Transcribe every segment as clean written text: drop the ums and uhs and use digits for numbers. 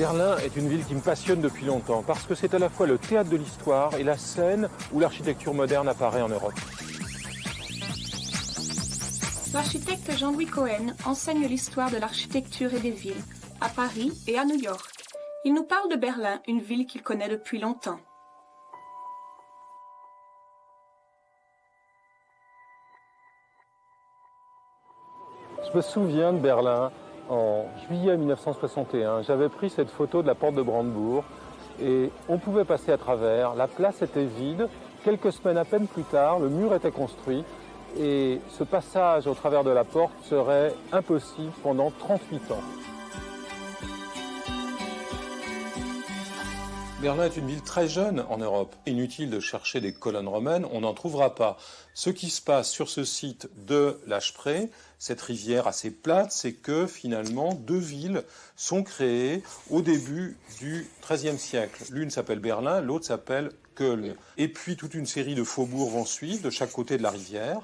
Berlin est une ville qui me passionne depuis longtemps parce que c'est à la fois le théâtre de l'histoire et la scène où l'architecture moderne apparaît en Europe. L'architecte Jean-Louis Cohen enseigne l'histoire de l'architecture et des villes à Paris et à New York. Il nous parle de Berlin, une ville qu'il connaît depuis longtemps. Je me souviens de Berlin en juillet 1961. J'avais pris cette photo de la porte de Brandebourg et on pouvait passer à travers. La place était vide. Quelques semaines à peine plus tard, le mur était construit et ce passage au travers de la porte serait impossible pendant 38 ans. Berlin est une ville très jeune en Europe. Inutile de chercher des colonnes romaines, on n'en trouvera pas. Ce qui se passe sur ce site de l'Aspree, cette rivière assez plate, c'est que finalement deux villes sont créées au début du XIIIe siècle. L'une s'appelle Berlin, l'autre s'appelle Köln. Et puis toute une série de faubourgs vont suivre de chaque côté de la rivière.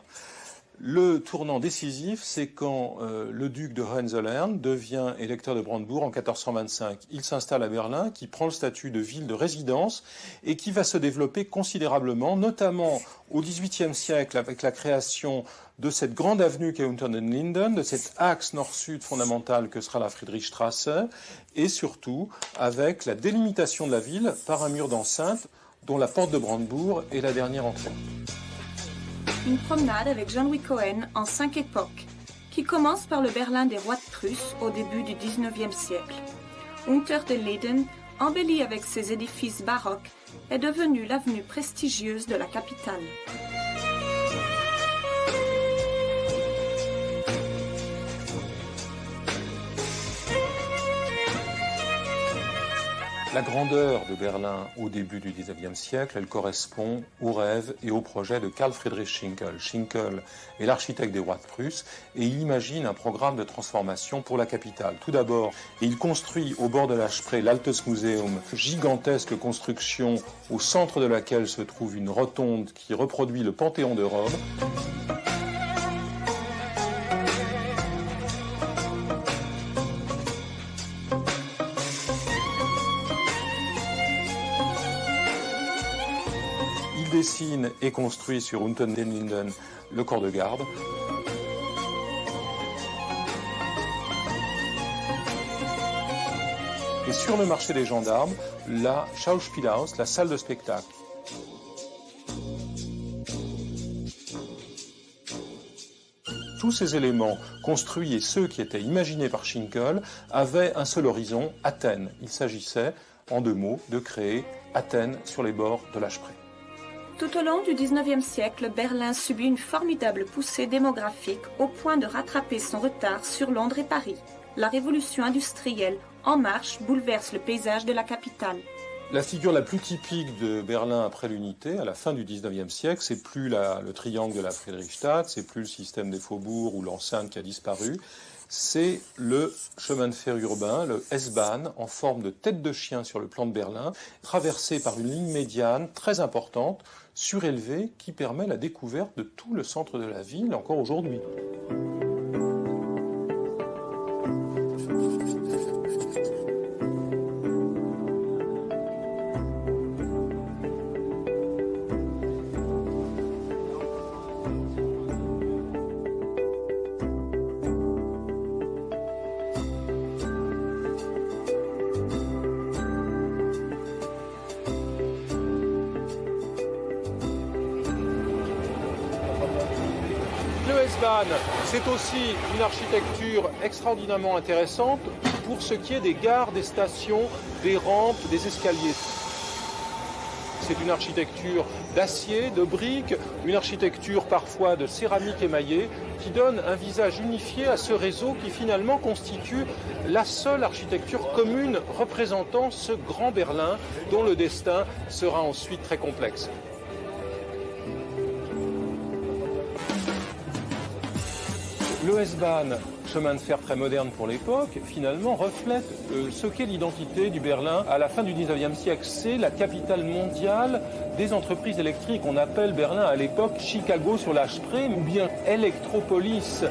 Le tournant décisif, c'est quand le duc de Hohenzollern devient électeur de Brandebourg en 1425. Il s'installe à Berlin, qui prend le statut de ville de résidence et qui va se développer considérablement, notamment au XVIIIe siècle avec la création de cette grande avenue qu'est Unter den Linden, de cet axe nord-sud fondamental que sera la Friedrichstraße, et surtout avec la délimitation de la ville par un mur d'enceinte dont la porte de Brandebourg est la dernière entrée. Une promenade avec Jean-Louis Cohen en 5 époques, qui commence par le Berlin des rois de Prusse au début du XIXe siècle. Unter den Linden, embellie avec ses édifices baroques, est devenue l'avenue prestigieuse de la capitale. La grandeur de Berlin au début du XIXe siècle, elle correspond aux rêves et aux projets de Karl Friedrich Schinkel. Schinkel est l'architecte des rois de Prusse et il imagine un programme de transformation pour la capitale. Tout d'abord, il construit au bord de l'Aspree l'Altes Museum, gigantesque construction au centre de laquelle se trouve une rotonde qui reproduit le Panthéon de Rome. Il dessine et construit sur Unter den Linden le corps de garde. Et sur le marché des gendarmes, la Schauspielhaus, la salle de spectacle. Tous ces éléments construits et ceux qui étaient imaginés par Schinkel avaient un seul horizon, Athènes. Il s'agissait, en deux mots, de créer Athènes sur les bords de l'Aspree. Tout au long du XIXe siècle, Berlin subit une formidable poussée démographique au point de rattraper son retard sur Londres et Paris. La révolution industrielle en marche bouleverse le paysage de la capitale. La figure la plus typique de Berlin après l'unité, à la fin du XIXe siècle, c'est plus le triangle de la Friedrichstadt, c'est plus le système des faubourgs ou l'enceinte qui a disparu, c'est le chemin de fer urbain, le S-Bahn, en forme de tête de chien sur le plan de Berlin, traversé par une ligne médiane très importante, surélevée, qui permet la découverte de tout le centre de la ville encore aujourd'hui. Le S-Bahn, c'est aussi une architecture extraordinairement intéressante pour ce qui est des gares, des stations, des rampes, des escaliers. C'est une architecture d'acier, de briques, une architecture parfois de céramique émaillée qui donne un visage unifié à ce réseau qui finalement constitue la seule architecture commune représentant ce grand Berlin dont le destin sera ensuite très complexe. Le S-Bahn, chemin de fer très moderne pour l'époque, finalement reflète ce qu'est l'identité du Berlin à la fin du XIXe siècle. C'est la capitale mondiale des entreprises électriques. On appelle Berlin à l'époque Chicago sur l'Aspree ou bien Electropolis.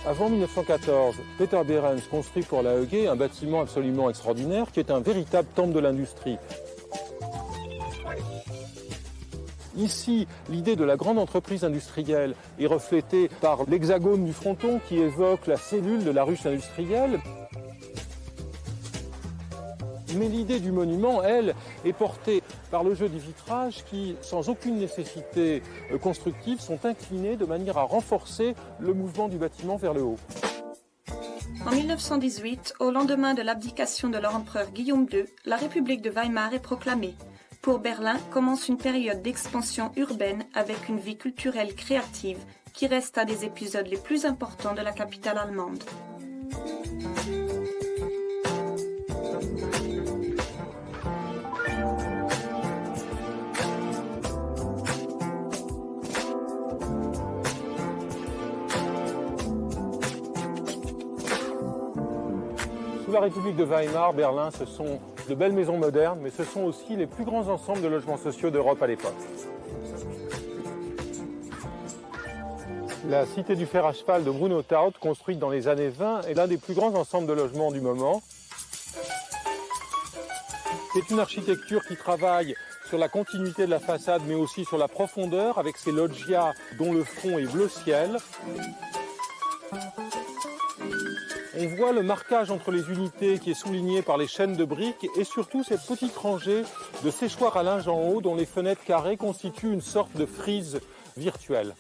Avant 1914, Peter Behrens construit pour la Heugué un bâtiment absolument extraordinaire qui est un véritable temple de l'industrie. Ici, l'idée de la grande entreprise industrielle est reflétée par l'hexagone du fronton qui évoque la cellule de la ruche industrielle. Mais l'idée du monument, elle, est portée par le jeu des vitrages qui, sans aucune nécessité constructive, sont inclinés de manière à renforcer le mouvement du bâtiment vers le haut. En 1918, au lendemain de l'abdication de leur empereur Guillaume II, la République de Weimar est proclamée. Pour Berlin commence une période d'expansion urbaine avec une vie culturelle créative qui reste un des épisodes les plus importants de la capitale allemande. Sous la République de Weimar, Berlin, ce sont de belles maisons modernes, mais ce sont aussi les plus grands ensembles de logements sociaux d'Europe à l'époque. La cité du fer à cheval de Bruno Taut, construite dans les années 20, est l'un des plus grands ensembles de logements du moment. C'est une architecture qui travaille sur la continuité de la façade, mais aussi sur la profondeur, avec ses loggias dont le fond est bleu ciel. On voit le marquage entre les unités qui est souligné par les chaînes de briques et surtout cette petite rangée de séchoirs à linge en haut dont les fenêtres carrées constituent une sorte de frise virtuelle.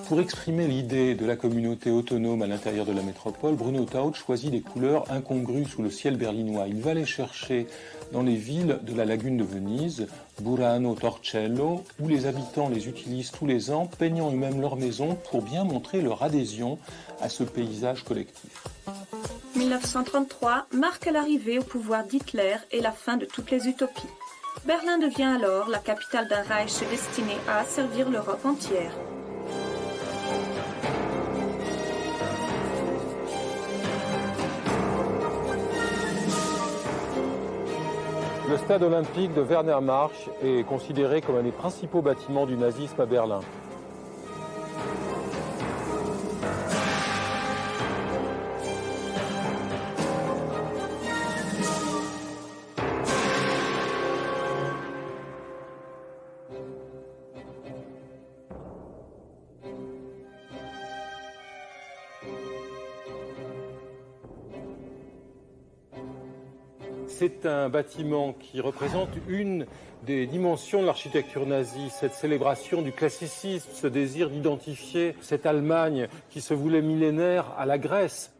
Pour exprimer l'idée de la communauté autonome à l'intérieur de la métropole, Bruno Taut choisit des couleurs incongrues sous le ciel berlinois. Il va les chercher dans les villes de la lagune de Venise, Burano, Torcello, où les habitants les utilisent tous les ans, peignant eux-mêmes leurs maisons pour bien montrer leur adhésion à ce paysage collectif. 1933 marque l'arrivée au pouvoir d'Hitler et la fin de toutes les utopies. Berlin devient alors la capitale d'un Reich destiné à asservir l'Europe entière. Le stade olympique de Werner March est considéré comme un des principaux bâtiments du nazisme à Berlin. C'est un bâtiment qui représente une des dimensions de l'architecture nazie, cette célébration du classicisme, ce désir d'identifier cette Allemagne qui se voulait millénaire à la Grèce.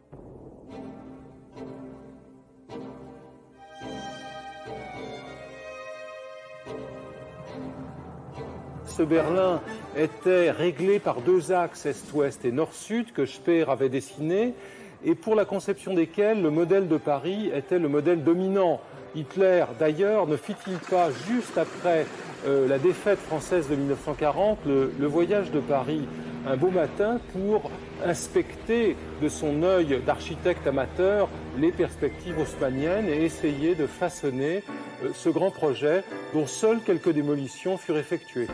Ce Berlin était réglé par deux axes est-ouest et nord-sud que Speer avait dessinés, et pour la conception desquels le modèle de Paris était le modèle dominant. Hitler, d'ailleurs, ne fit-il pas, juste après la défaite française de 1940, le voyage de Paris un beau matin pour inspecter de son œil d'architecte amateur les perspectives haussmanniennes et essayer de façonner ce grand projet dont seules quelques démolitions furent effectuées.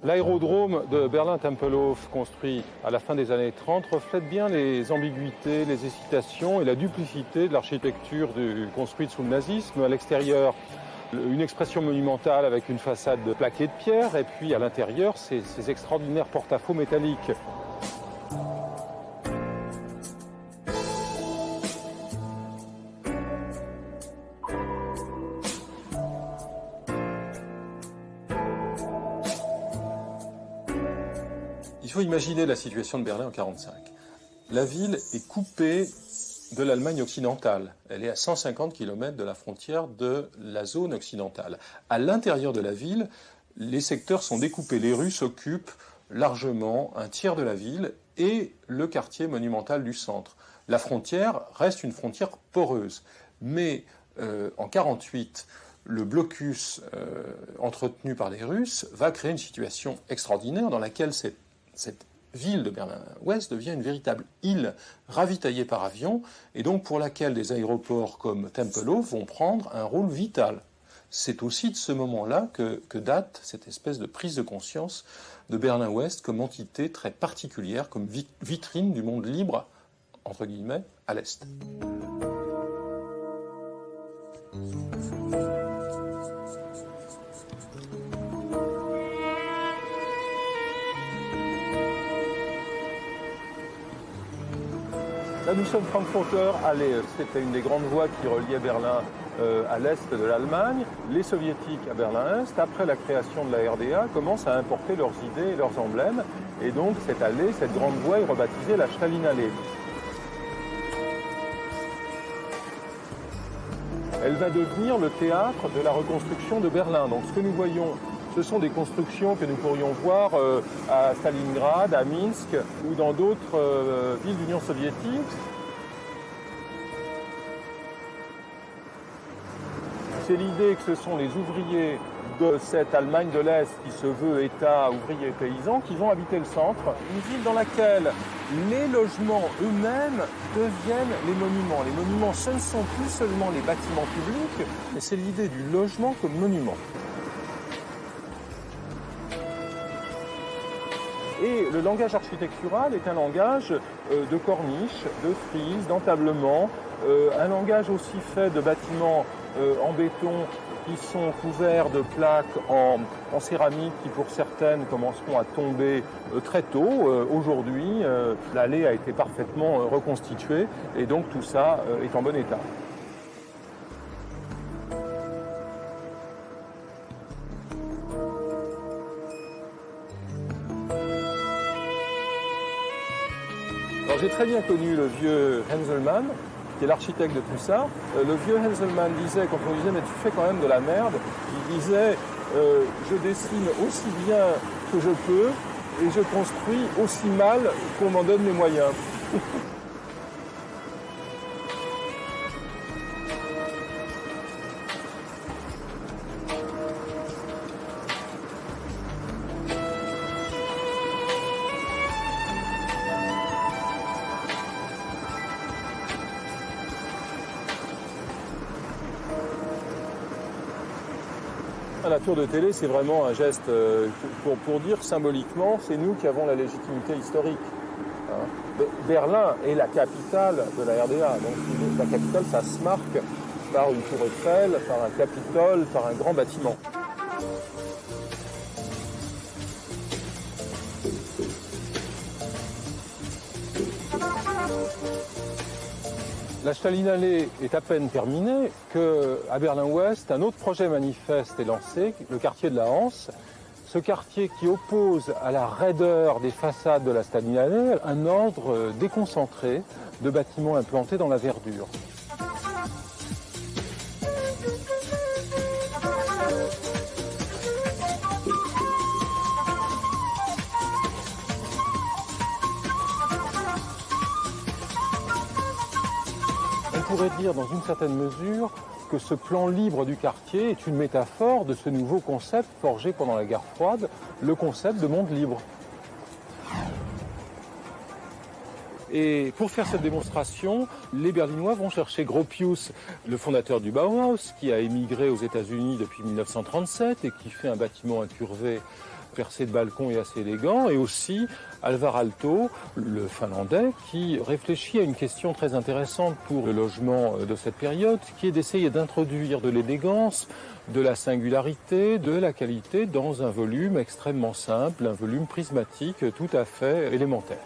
L'aérodrome de Berlin-Tempelhof, construit à la fin des années 30, reflète bien les ambiguïtés, les hésitations et la duplicité de l'architecture construite sous le nazisme. À l'extérieur, une expression monumentale avec une façade plaquée de pierre, et puis à l'intérieur, ces extraordinaires porte-à-faux métalliques. Il faut imaginer la situation de Berlin en 1945. La ville est coupée de l'Allemagne occidentale. Elle est à 150 km de la frontière de la zone occidentale. À l'intérieur de la ville, les secteurs sont découpés. Les rues s'occupent largement un tiers de la ville et le quartier monumental du centre. La frontière reste une frontière poreuse. Mais en 1948, le blocus entretenu par les Russes va créer une situation extraordinaire dans laquelle cette ville de Berlin-Ouest devient une véritable île ravitaillée par avion et donc pour laquelle des aéroports comme Tempelhof vont prendre un rôle vital. C'est aussi de ce moment-là que date cette espèce de prise de conscience de Berlin-Ouest comme entité très particulière, comme vitrine du monde libre, entre guillemets, à l'Est. Là, nous sommes Frankfurter Allee. C'était une des grandes voies qui reliait Berlin à l'est de l'Allemagne. Les soviétiques à Berlin-Est, après la création de la RDA, commencent à importer leurs idées et leurs emblèmes. Et donc, cette allée, cette grande voie est rebaptisée la Stalinallee. Elle va devenir le théâtre de la reconstruction de Berlin. Donc, ce que nous voyons, ce sont des constructions que nous pourrions voir à Stalingrad, à Minsk ou dans d'autres villes d'Union soviétique. C'est l'idée que ce sont les ouvriers de cette Allemagne de l'Est qui se veut État ouvrier paysan qui vont habiter le centre. Une ville dans laquelle les logements eux-mêmes deviennent les monuments. Les monuments, ce ne sont plus seulement les bâtiments publics, mais c'est l'idée du logement comme monument. Et le langage architectural est un langage de corniches, de frises, d'entablements, un langage aussi fait de bâtiments en béton qui sont couverts de plaques en céramique qui pour certaines commenceront à tomber très tôt. Aujourd'hui, l'allée a été parfaitement reconstituée et donc tout ça est en bon état. Alors j'ai très bien connu le vieux Henselmann, qui est l'architecte de tout ça. Le vieux Henselmann disait, quand on lui disait « mais tu fais quand même de la merde », il disait « je dessine aussi bien que je peux et je construis aussi mal qu'on m'en donne les moyens ». La tour de télé, c'est vraiment un geste pour dire symboliquement, c'est nous qui avons la légitimité historique. Berlin est la capitale de la RDA. Donc la capitale, ça se marque par une tour Eiffel, par un Capitole, par un grand bâtiment. La Stalinallee est à peine terminée qu'à Berlin-Ouest, un autre projet manifeste est lancé, le quartier de la Hanse. Ce quartier qui oppose à la raideur des façades de la Stalinallee un ordre déconcentré de bâtiments implantés dans la verdure. On pourrait dire dans une certaine mesure que ce plan libre du quartier est une métaphore de ce nouveau concept forgé pendant la guerre froide, le concept de monde libre. Et pour faire cette démonstration, les Berlinois vont chercher Gropius, le fondateur du Bauhaus, qui a émigré aux États-Unis depuis 1937 et qui fait un bâtiment incurvé percé de balcons et assez élégant, et aussi Alvar Aalto, le Finlandais, qui réfléchit à une question très intéressante pour le logement de cette période, qui est d'essayer d'introduire de l'élégance, de la singularité, de la qualité dans un volume extrêmement simple, un volume prismatique tout à fait élémentaire.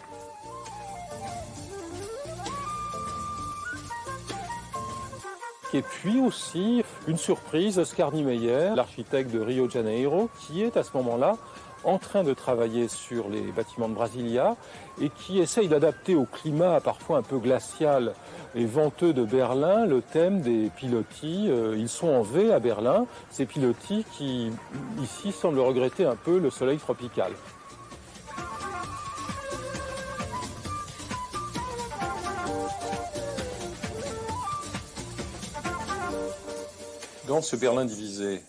Et puis aussi une surprise, Oscar Niemeyer, l'architecte de Rio de Janeiro, qui est à ce moment-là en train de travailler sur les bâtiments de Brasilia et qui essaye d'adapter au climat parfois un peu glacial et venteux de Berlin le thème des pilotis. Ils sont en V à Berlin, ces pilotis qui ici semblent regretter un peu le soleil tropical. Dans ce Berlin divisé,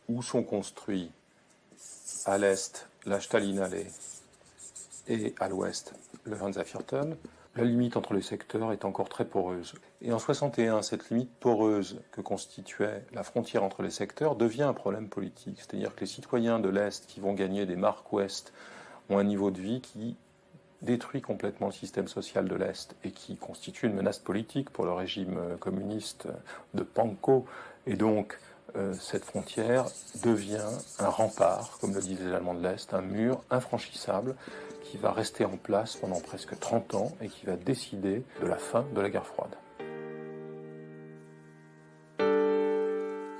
où sont construits à l'est la Stalinallee et à l'ouest le Hansa-Viertel, la limite entre les secteurs est encore très poreuse. Et en 61, cette limite poreuse que constituait la frontière entre les secteurs devient un problème politique. C'est-à-dire que les citoyens de l'Est qui vont gagner des marques ouest ont un niveau de vie qui détruit complètement le système social de l'Est et qui constitue une menace politique pour le régime communiste de Pankow. Et donc, cette frontière devient un rempart, comme le disaient les Allemands de l'Est, un mur infranchissable qui va rester en place pendant presque 30 ans et qui va décider de la fin de la guerre froide.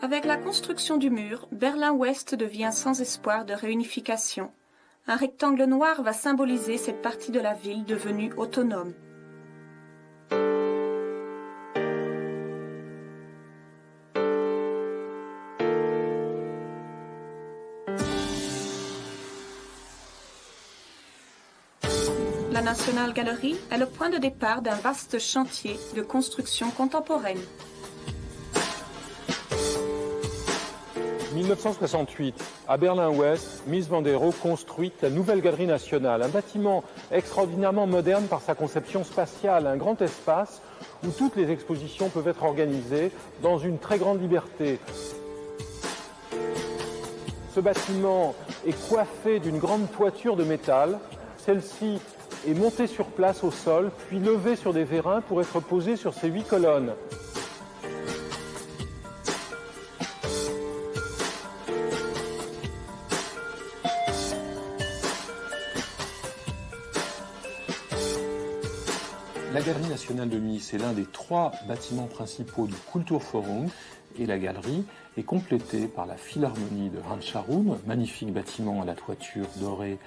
Avec la construction du mur, Berlin-Ouest devient sans espoir de réunification. Un rectangle noir va symboliser cette partie de la ville devenue autonome. La National Gallery est le point de départ d'un vaste chantier de construction contemporaine. 1968, à Berlin-Ouest, Mies van der Rohe construit la nouvelle Galerie nationale, un bâtiment extraordinairement moderne par sa conception spatiale, un grand espace où toutes les expositions peuvent être organisées dans une très grande liberté. Ce bâtiment est coiffé d'une grande toiture de métal. Celle-ci est montée sur place au sol, puis levée sur des vérins pour être posée sur ses 8 colonnes. La Galerie nationale de Nice est l'un des 3 bâtiments principaux du Kulturforum et la galerie est complétée par la Philharmonie de Hans Scharoun, magnifique bâtiment à la toiture dorée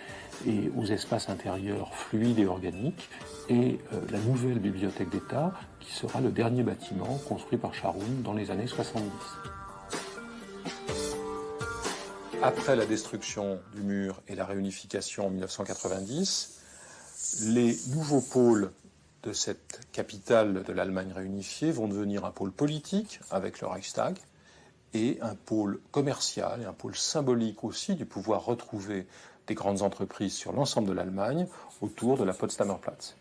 et aux espaces intérieurs fluides et organiques, et la nouvelle Bibliothèque d'État qui sera le dernier bâtiment construit par Scharoun dans les années 70. Après la destruction du mur et la réunification en 1990, les nouveaux pôles de cette capitale de l'Allemagne réunifiée vont devenir un pôle politique avec le Reichstag et un pôle commercial et un pôle symbolique aussi du pouvoir retrouvé des grandes entreprises sur l'ensemble de l'Allemagne autour de la Potsdamer Platz.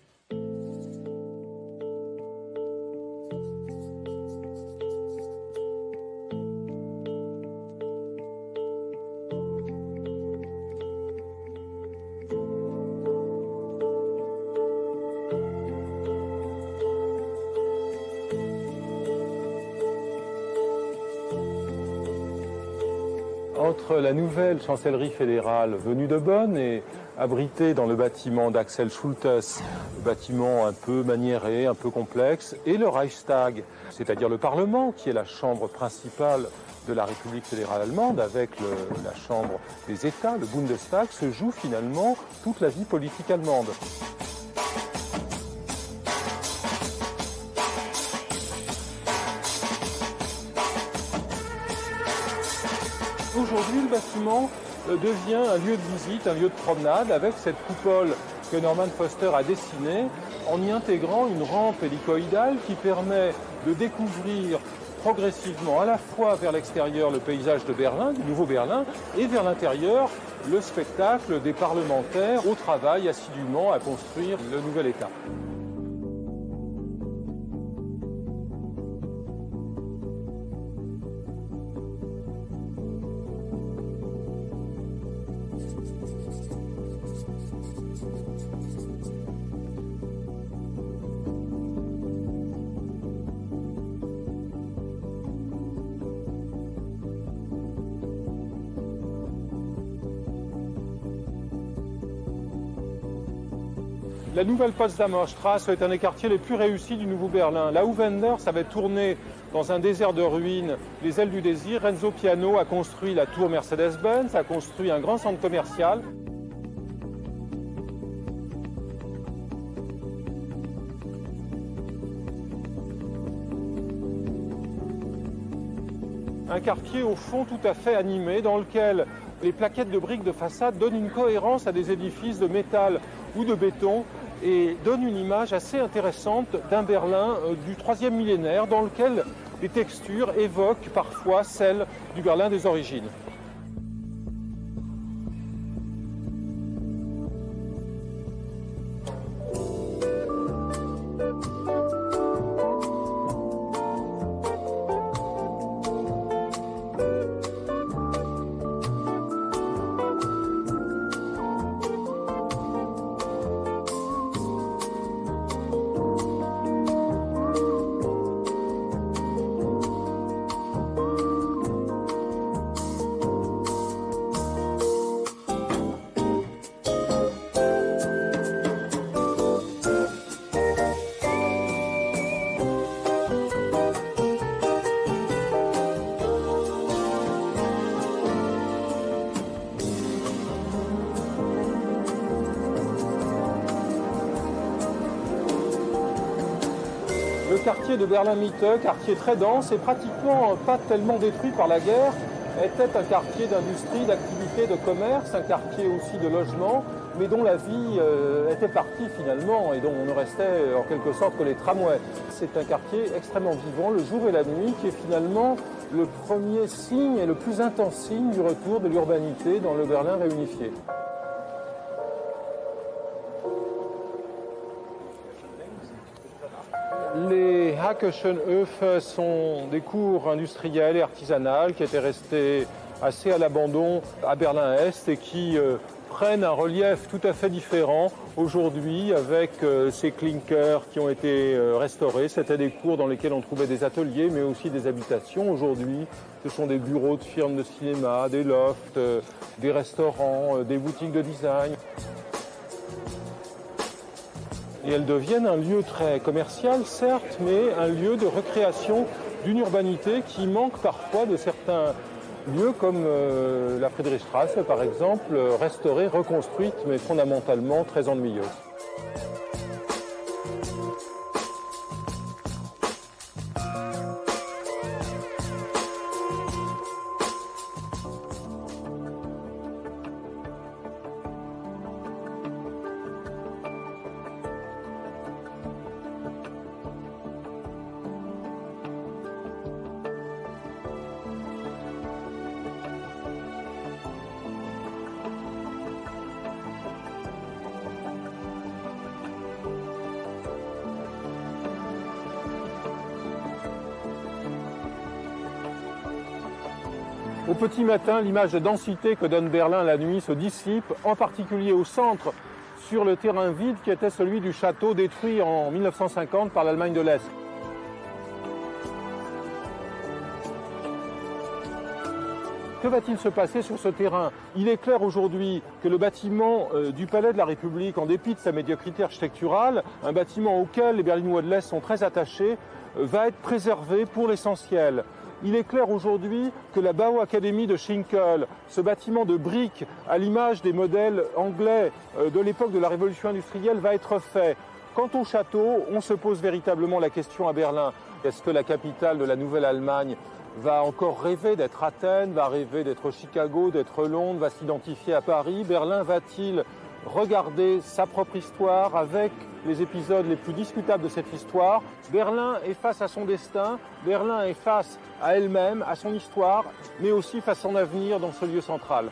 Entre la nouvelle chancellerie fédérale venue de Bonn et abritée dans le bâtiment d'Axel Schultes, bâtiment un peu maniéré, un peu complexe, et le Reichstag, c'est-à-dire le Parlement, qui est la chambre principale de la République fédérale allemande, avec la chambre des États, le Bundestag, se joue finalement toute la vie politique allemande. Aujourd'hui, le bâtiment devient un lieu de visite, un lieu de promenade, avec cette coupole que Norman Foster a dessinée, en y intégrant une rampe hélicoïdale qui permet de découvrir progressivement à la fois vers l'extérieur le paysage de Berlin, du nouveau Berlin, et vers l'intérieur le spectacle des parlementaires au travail assidûment à construire le nouvel État. La nouvelle Potsdamer Straße est un des quartiers les plus réussis du Nouveau Berlin. Là où Wenders avait tourné dans un désert de ruines les ailes du désir, Renzo Piano a construit la tour Mercedes-Benz, a construit un grand centre commercial. Un quartier au fond tout à fait animé dans lequel les plaquettes de briques de façade donnent une cohérence à des édifices de métal ou de béton et donnent une image assez intéressante d'un Berlin du 3e millénaire dans lequel les textures évoquent parfois celles du Berlin des origines. Le quartier de Berlin-Mitte, quartier très dense et pratiquement pas tellement détruit par la guerre, était un quartier d'industrie, d'activité, de commerce, un quartier aussi de logement, mais dont la vie était partie finalement et dont on ne restait en quelque sorte que les tramways. C'est un quartier extrêmement vivant le jour et la nuit qui est finalement le premier signe et le plus intense signe du retour de l'urbanité dans le Berlin réunifié. Les Hackeschenhöfe sont des cours industrielles et artisanales qui étaient restés assez à l'abandon à Berlin-Est et qui prennent un relief tout à fait différent aujourd'hui avec ces clinkers qui ont été restaurés. C'était des cours dans lesquels on trouvait des ateliers mais aussi des habitations. Aujourd'hui, ce sont des bureaux de firmes de cinéma, des lofts, des restaurants, des boutiques de design. Et elles deviennent un lieu très commercial, certes, mais un lieu de recréation d'une urbanité qui manque parfois de certains lieux comme la Friedrichstraße, par exemple, restaurée, reconstruite, mais fondamentalement très ennuyeuse. Au petit matin, l'image de densité que donne Berlin la nuit se dissipe, en particulier au centre, sur le terrain vide qui était celui du château détruit en 1950 par l'Allemagne de l'Est. Que va-t-il se passer sur ce terrain? Il est clair aujourd'hui que le bâtiment du Palais de la République, en dépit de sa médiocrité architecturale, un bâtiment auquel les Berlinois de l'Est sont très attachés, va être préservé pour l'essentiel. Il est clair aujourd'hui que la Bauakademie de Schinkel, ce bâtiment de briques à l'image des modèles anglais de l'époque de la Révolution industrielle, va être fait. Quant au château, on se pose véritablement la question à Berlin. Est-ce que la capitale de la Nouvelle-Allemagne va encore rêver d'être Athènes, va rêver d'être Chicago, d'être Londres, va s'identifier à Paris? Berlin va-t-il regarder sa propre histoire avec les épisodes les plus discutables de cette histoire? Berlin est face à son destin, Berlin est face à elle-même, à son histoire, mais aussi face à son avenir dans ce lieu central.